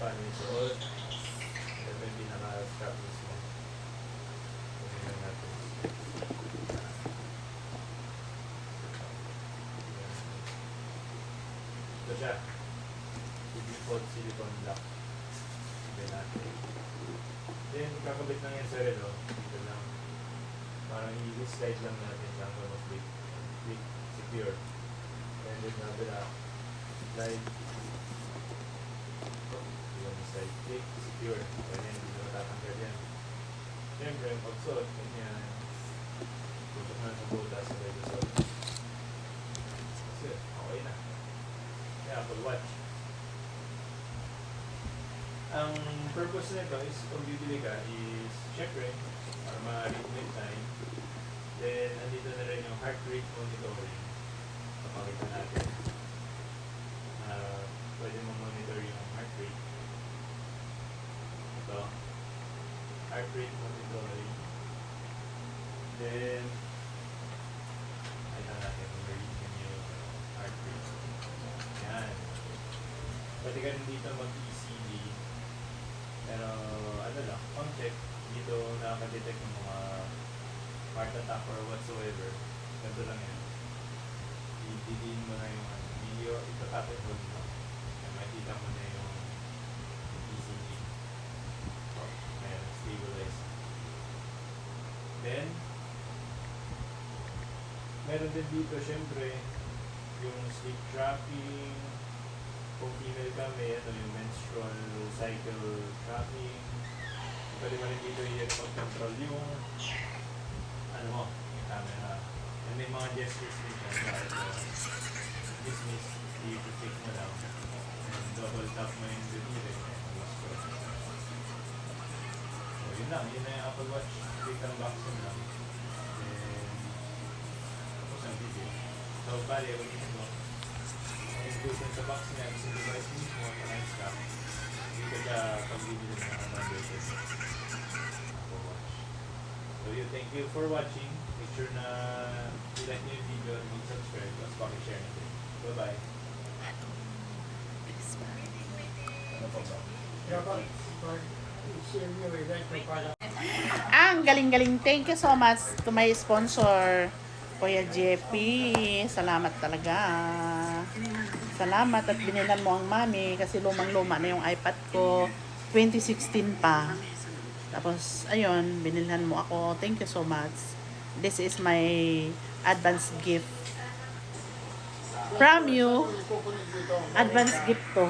paano yung suot. Ito yung pinaka-strap mismo. Tingnan natin. Ito siya. Yung default silicone lock. Tignan natin. Then, kakabit lang yan sa relo. Dito lang. Parang i-slide lang natin siya hanggang mag-click. Click, secure. And then, nabila. Slide. Yung slide, click, secure. Ganyan, hindi na matatanggal yan. Siyempre, yung pagsuot, ganyan. Tutok na sa butas, sabay ko suot. Kasi, okay na. Kaya, Apple Watch. Ang purpose nito is, kung bibili ka, is, syempre, para ma-read mo yung time. Then, andito na rin yung heart rate monitoring. Papakita natin. Pwede mo monitor yung heart rate. Ito. Heart rate monitoring. Then, ito natin, mag-read yung heart rate. Yan. Pwede ka rin dito mag-ECG. Pero, ano lang, pang-check. Dito nakaka-detect ng mga heart attack or whatsoever. Ganito lang yan. Didiin mo na yung video, itatapit mo dito. Makikita mo na yung ECG. Ayan, stabilize. Then, meron din dito, syempre, yung sleep tracking. Kung female ka, may yung menstrual cycle tracking. Pwede mo rin dito i-control yung ano mo, yung camera. And may mga gestures dito. Dismiss, i-click mo lang. And double tap mo yung video. So yun lang, yun na yung Apple Watch. Click ang box mo lang. And tapos ang video. So bali, ulitin mo. Ang inclusion sa box niya is yung device mismo at ang stock. Dito siya pag-video na nakapag-rated. Apple Watch. So yun, thank you for watching. Make sure na i-like nyo yung video at mag-subscribe. Tapos pakishare natin. Bye-bye. Ano pa ba? Ang galing-galing. Thank you so much to my sponsor, Kuya JP. Salamat talaga. Salamat at binilan mo ang mami kasi lumang-luma na yung iPad ko. 2016 pa. Tapos, ayun, binilhan mo ako. Thank you so much. This is my advance gift from you. Advance gift to.